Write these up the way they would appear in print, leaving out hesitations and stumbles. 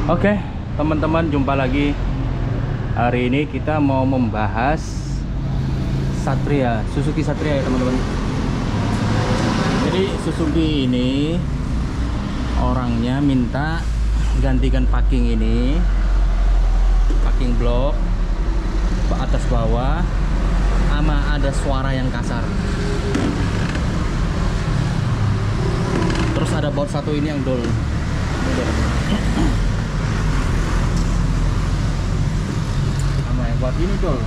Oke, teman-teman, jumpa lagi. Hari ini kita mau membahas Satria, Suzuki Satria ya teman-teman. Jadi Suzuki ini orangnya minta gantikan packing ini, packing blok atas bawah, sama ada suara yang kasar. Terus ada baut satu ini yang dol. Buat ini dol.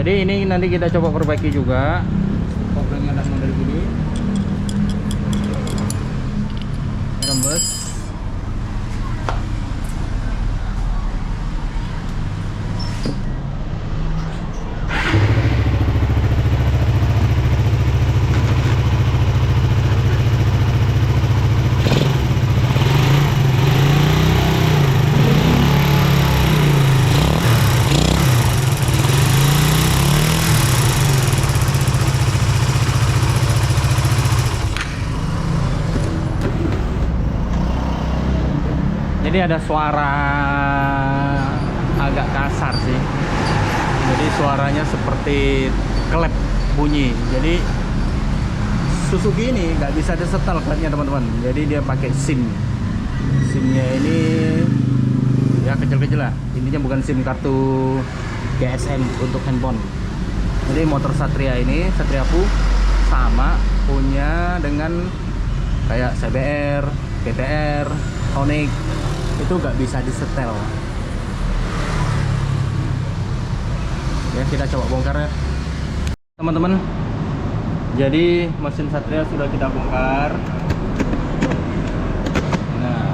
Jadi ini nanti kita coba perbaiki juga. Koplingnya ada dari sini. Rembes. Jadi ada suara agak kasar sih. Jadi suaranya seperti klep bunyi. Jadi Suzuki ini nggak bisa disetel klepnya teman-teman. Jadi dia pakai SIM. SIMnya ini ya kecil-kecil lah. Intinya bukan SIM kartu GSM untuk handphone. Jadi motor Satria ini, Satria Fu, sama punya dengan kayak CBR, GTR, Honiq, itu nggak bisa disetel ya. Kita coba bongkar ya teman-teman. Jadi mesin Satria sudah kita bongkar. Nah,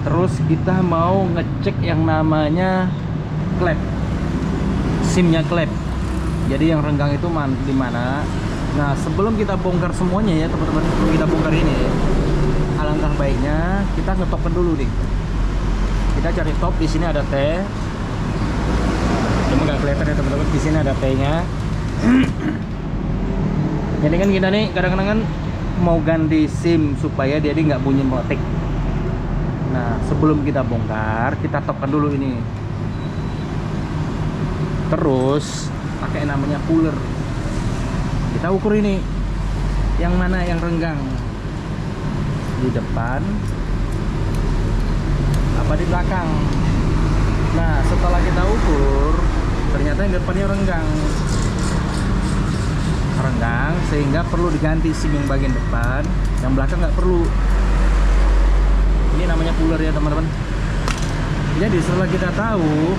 terus kita mau ngecek yang namanya klep, SIM-nya klep. Jadi yang renggang itu di mana. Nah, sebelum kita bongkar semuanya ya teman-teman, sebelum kita bongkar ini, alangkah baiknya kita ngetopkan dulu nih. Kita cari top, di sini ada T. Cuma nggak kelihatan ya teman-teman, di sini ada T-nya. Jadi kan kita nih kadang-kadang kan mau ganti SIM supaya dia nggak bunyi meletik. Nah, sebelum kita bongkar, kita topkan dulu ini. Terus pakai namanya puller. Kita ukur ini yang mana yang renggang, di depan apa di belakang. Nah, setelah kita ukur ternyata yang depannya renggang sehingga perlu diganti SIM yang bagian depan, yang belakang nggak perlu. Ini namanya puller ya teman-teman. Jadi setelah kita tahu,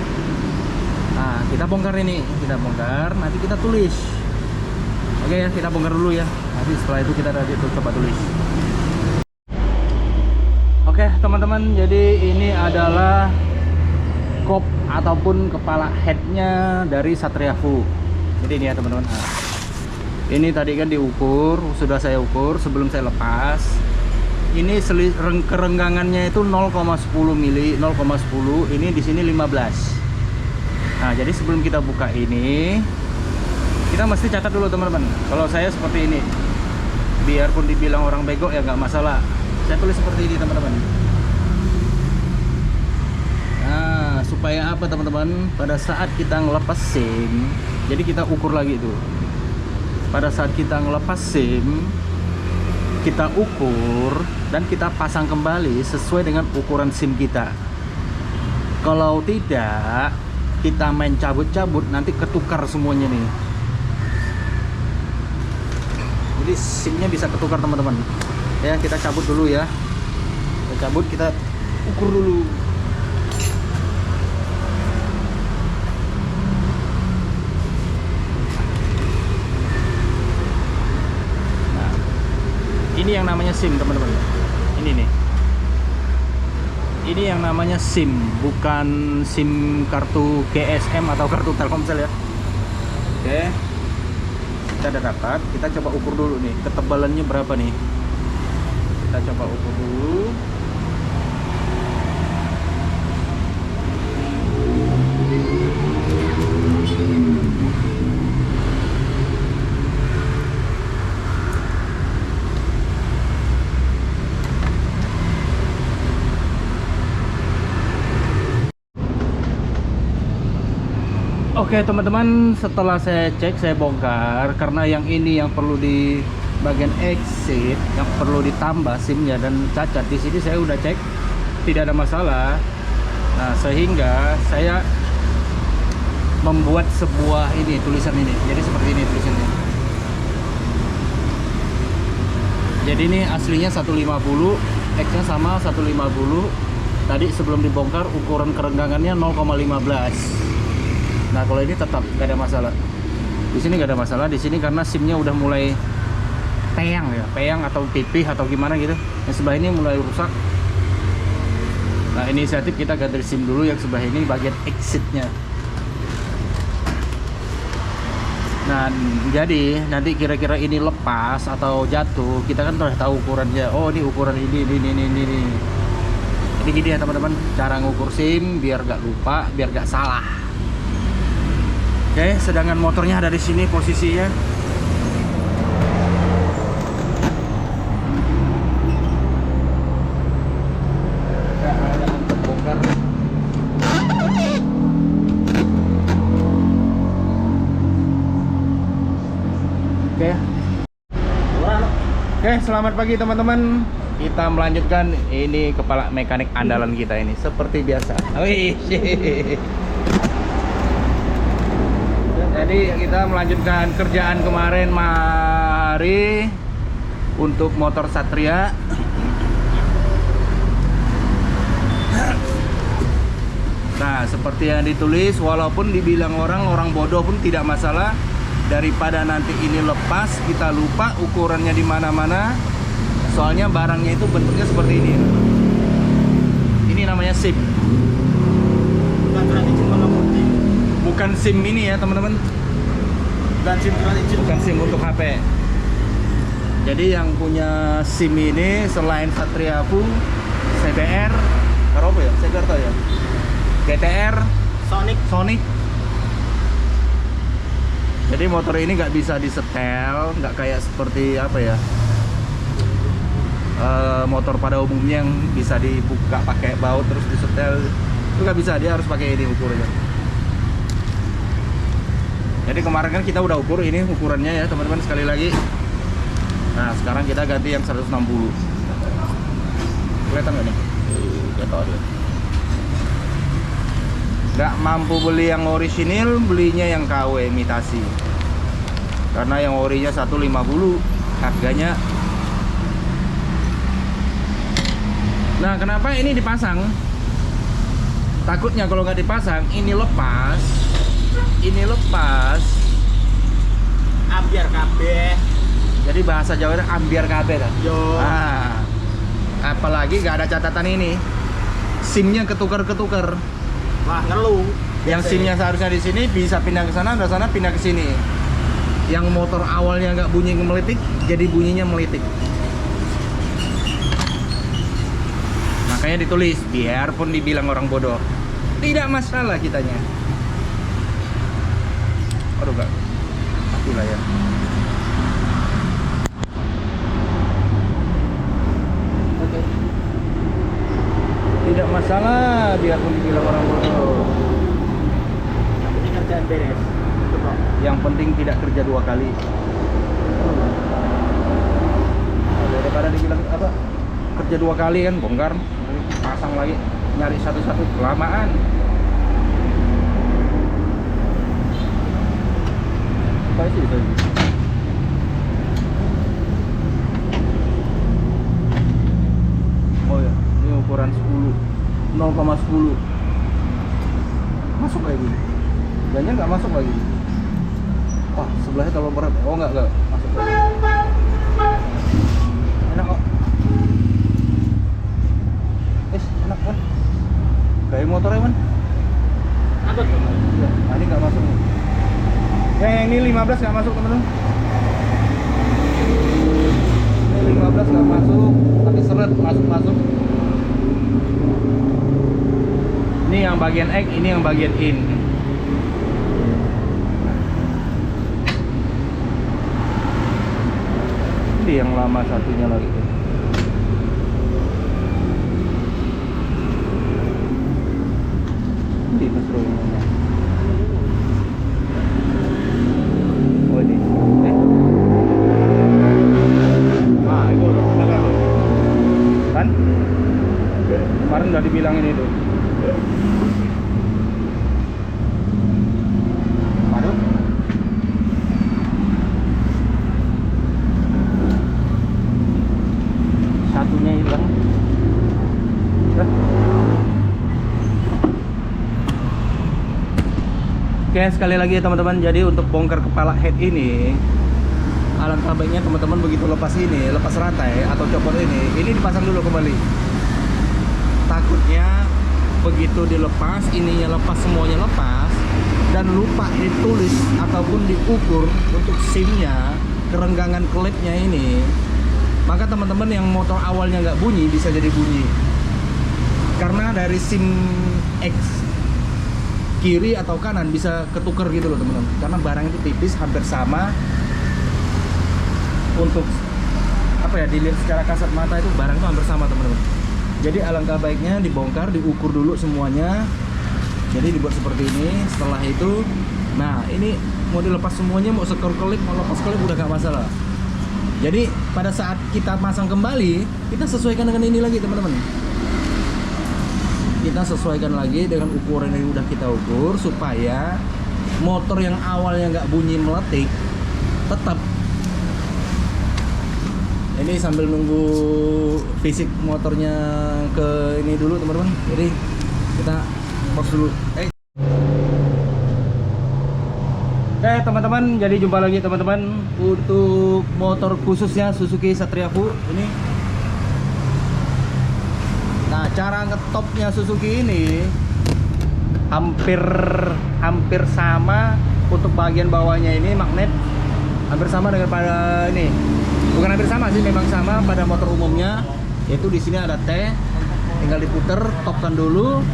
nah kita bongkar ini, kita bongkar, nanti kita tulis. Oke ya, kita bongkar dulu ya, nanti setelah itu kita coba tulis. Oke teman-teman, jadi ini adalah kop ataupun kepala headnya dari Satria Fu. Jadi ini ya teman-teman. Nah, ini tadi kan diukur, sudah saya ukur sebelum saya lepas. Ini kerenggangannya itu 0,10 mili, 0,10. Ini di sini 15. Nah, jadi sebelum kita buka ini, kita mesti catat dulu teman-teman. Kalau saya seperti ini, biarpun dibilang orang bego ya nggak masalah. Saya tulis seperti ini teman-teman. Nah, supaya apa teman-teman? Pada saat kita ngelepas SIM, jadi kita ukur lagi itu. Pada saat kita ngelepas SIM, kita ukur dan kita pasang kembali sesuai dengan ukuran SIM kita. Kalau tidak, kita main cabut-cabut, nanti ketukar semuanya nih. Jadi SIM-nya bisa ketukar teman-teman. Ya, kita cabut dulu ya. Kita cabut, kita ukur dulu. Nah, ini yang namanya SIM teman-teman. Ini nih. Ini yang namanya SIM, bukan SIM kartu GSM atau kartu Telkomsel ya. Oke. Kita udah dapat, kita coba ukur dulu nih, ketebalannya berapa nih. Kita coba ukur dulu. Oke teman-teman, setelah saya cek, saya bongkar karena yang ini yang perlu di bagian exit, yang perlu ditambah SIM-nya dan cacat. Di sini saya udah cek tidak ada masalah. Nah, sehingga saya membuat sebuah ini tulisan ini. Jadi seperti ini tulisannya. Jadi ini aslinya 150, X-nya sama 150. Tadi sebelum dibongkar ukuran kerenggangannya 0,15. Nah kalau ini tetap nggak ada masalah. Di sini nggak ada masalah. Di sini karena SIM-nya udah mulai peyang ya, peyang atau pipih atau gimana gitu. Yang sebelah ini mulai rusak. Nah inisiatif kita ganti SIM dulu. Yang sebelah ini bagian exitnya. Nah jadi nanti kira-kira ini lepas atau jatuh, kita kan udah tahu ukurannya. Oh ini ukuran ini. Jadi gini ya teman-teman, cara ngukur SIM biar nggak lupa, biar nggak salah. Oke, sedangkan motornya ada di sini posisinya. Ya, ada terbongkar. Oke. Oke, selamat pagi teman-teman. Kita melanjutkan ini kepala mekanik andalan kita ini seperti biasa. Wih. Jadi kita melanjutkan kerjaan kemarin mari untuk motor Satria. Nah, seperti yang ditulis, walaupun dibilang orang bodoh pun tidak masalah. Daripada nanti ini lepas, kita lupa ukurannya di mana-mana. Soalnya barangnya itu bentuknya seperti ini. Ini namanya SIM. Bukan SIM ini ya teman-teman. Bukan SIM untuk HP. Jadi yang punya SIM ini selain Satria Full, CBR, apa ya? CBR ya? GTR, Sonic. Jadi motor ini nggak bisa disetel, nggak kayak seperti apa ya? Motor pada umumnya yang bisa dibuka pakai baut terus disetel. Itu nggak bisa, dia harus pakai ini ukurannya. Jadi kemarin kan kita udah ukur ini ukurannya ya teman-teman sekali lagi. Nah sekarang kita ganti yang 160. Kelihatan nggak nih? Nggak mampu beli yang orisinil, belinya yang KW imitasi. Karena yang orinya 150 harganya. Nah kenapa ini dipasang? Takutnya kalau nggak dipasang ini lepas. Ambiar kabeh. Jadi bahasa Jawanya ambiar kabeh kan? Yo. Nah, apalagi nggak ada catatan ini. SIM-nya ketukar-ketukar. Wah, ngeluh. Yang SIM-nya seharusnya di sini bisa pindah ke sana, dari sana pindah ke sini. Yang motor awalnya nggak bunyi melitik, jadi bunyinya melitik. Makanya ditulis, biarpun dibilang orang bodoh, tidak masalah kitanya. Aduh enggak, mati lah ya. Oke. Tidak masalah, biarpun dibilang orang bodoh. Yang penting kerjaan beres. Yang penting tidak kerja 2 kali. Daripada dibilang apa? Kerja 2 kali kan, bongkar, pasang lagi, nyari satu-satu kelamaan. Oh ya, ini ukuran 10, 0,10. Masuk lagi. Jangan nggak masuk lagi. Wah, sebelahnya terlalu berat. Oh nggak masuk lagi. Enak kok. Enak kan? Kayak motornya man. Apa tuh? Ya, ini nggak masuk. Yang ini 15 nggak masuk teman-teman. Ini 15 nggak masuk, tapi seret masuk. Ini yang bagian X, ini yang bagian in. Ini yang lama satunya lagi. Ini Mas Bro. Oke, sekali lagi ya teman-teman, jadi untuk bongkar kepala head ini, alangkah baiknya teman-teman begitu lepas ini, lepas rantai atau copot ini dipasang dulu kembali. Takutnya begitu dilepas, ininya lepas, semuanya lepas, dan lupa ditulis ataupun diukur untuk SIM-nya, kerenggangan klepnya ini, maka teman-teman yang motor awalnya nggak bunyi bisa jadi bunyi. Karena dari SIM X kiri atau kanan bisa ketuker gitu loh teman-teman, karena barang itu tipis, hampir sama. Untuk apa ya, dilihat secara kasat mata itu barang itu hampir sama teman-teman. Jadi alangkah baiknya dibongkar, diukur dulu semuanya. Jadi dibuat seperti ini. Setelah itu, nah ini mau dilepas semuanya, mau sekor kelip, mau lepas kelip udah gak masalah. Jadi pada saat kita pasang kembali, kita sesuaikan dengan ini lagi teman-teman. Kita sesuaikan lagi dengan ukuran yang udah kita ukur, supaya motor yang awalnya nggak bunyi meletik tetap. Ini sambil nunggu fisik motornya ke ini dulu teman-teman, jadi kita pause dulu. Teman-teman, jadi jumpa lagi teman-teman untuk motor khususnya Suzuki Satria-Fu ini. Nah, cara ngetopnya Suzuki ini hampir sama. Untuk bagian bawahnya ini magnet hampir sama dengan pada ini. Bukan hampir sama sih, memang sama pada motor umumnya. Yaitu di sini ada T, tinggal diputer, topkan dulu.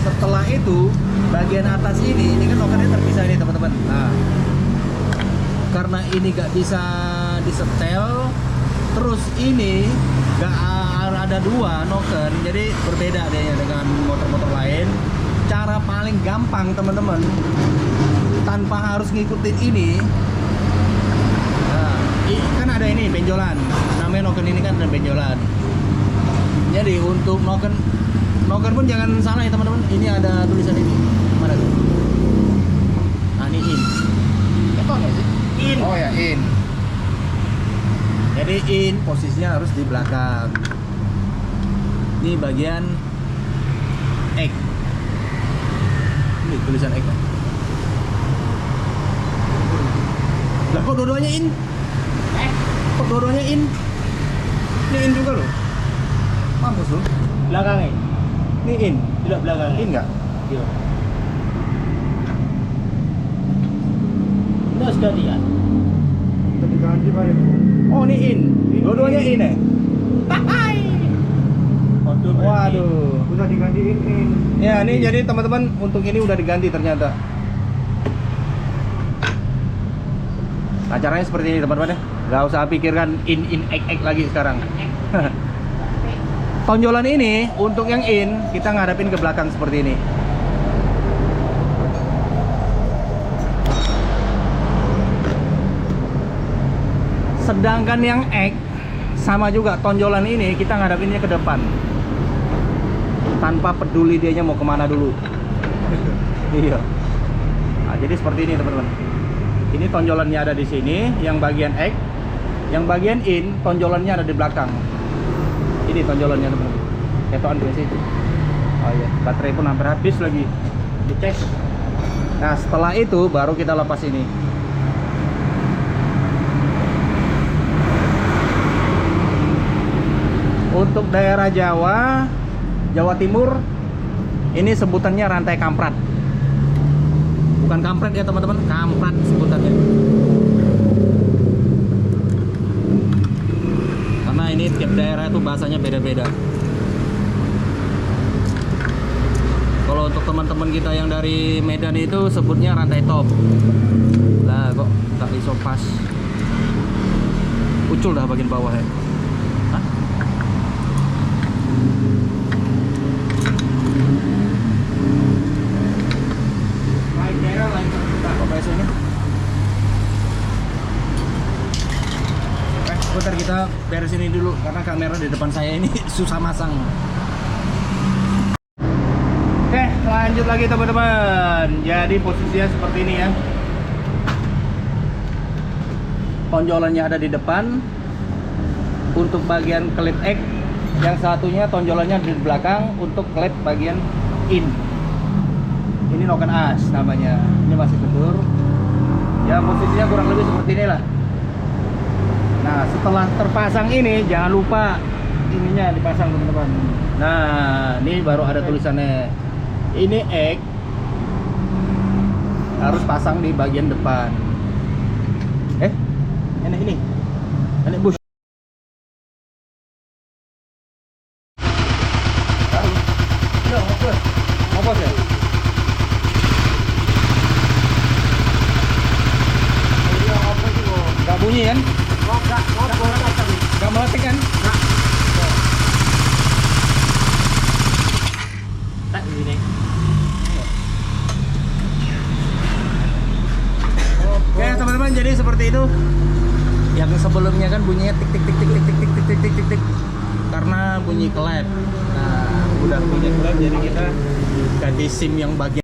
Setelah itu bagian atas ini kan nokennya terpisah ini teman-teman. Nah, karena ini gak bisa disetel, terus ini gak ada dua noken, jadi berbeda deh dengan motor-motor lain. Cara paling gampang teman-teman, tanpa harus ngikutin ini, nah, kan ada ini benjolan, namanya noken ini kan ada benjolan. Jadi untuk noken pun jangan salah ya teman-teman, ini ada tulisan ini, mana tuh? Nah, ini in, apa nggak sih? In. Oh ya, in. Jadi in posisinya harus di belakang. Ini bagian X. Ini tulisan X. Lah kok dua-duanya in? Kok dua-duanya in? Ini in juga loh. Mampus loh. Belakangnya? Ini in. Tidak belakangnya. In nggak? Iya. Udah sekali ya? Tadi ganti Pak. Oh, ini in. Dua-duanya in ya? Waduh. Udah digantiin ini. Ya, ini jadi teman-teman untuk ini udah diganti ternyata. Nah, caranya seperti ini teman-teman ya. Gak usah pikirkan in ek lagi sekarang. Tonjolan ini untuk yang in kita ngadapin ke belakang seperti ini. Sedangkan yang ek sama juga, tonjolan ini kita ngadapinnya ke depan. Tanpa peduli dianya mau kemana dulu. Iya. Nah, jadi seperti ini teman-teman. Ini tonjolannya ada di sini, yang bagian X, yang bagian in tonjolannya ada di belakang. Ini tonjolannya teman-teman. Ketoan gue sih. Oh iya, baterai pun hampir habis lagi. Dicek. Nah, setelah itu baru kita lepas ini. Untuk daerah Jawa Timur ini sebutannya rantai kamprat. Bukan kampret ya teman-teman, kamprat sebutannya. Karena ini tiap daerah itu bahasanya beda-beda. Kalau untuk teman-teman kita yang dari Medan itu sebutnya rantai top. Lah kok tak iso pas. Ucul dah bagian bawah ya. Hah? Sebentar kita beres ini dulu karena kamera di depan saya ini susah masang. Oke, lanjut lagi teman-teman. Jadi posisinya seperti ini ya. Tonjolannya ada di depan. Untuk bagian klip X, yang satunya tonjolannya di belakang untuk klip bagian in. Ini noken as namanya. Ini masih betul. Ya posisinya kurang lebih seperti inilah. Nah setelah terpasang ini jangan lupa ininya dipasang teman-teman. Nah ini baru ada tulisannya. Ini egg harus pasang di bagian depan. Ini bus. Apa ya? Gak bunyi kan? Gak meletik kan? Oke teman-teman, jadi seperti itu. Yang sebelumnya kan bunyinya tik tik tik tik tik tik tik tik tik tik tik tik karena bunyi klep. Nah udah bunyi klep jadi kita ganti SIM yang bagian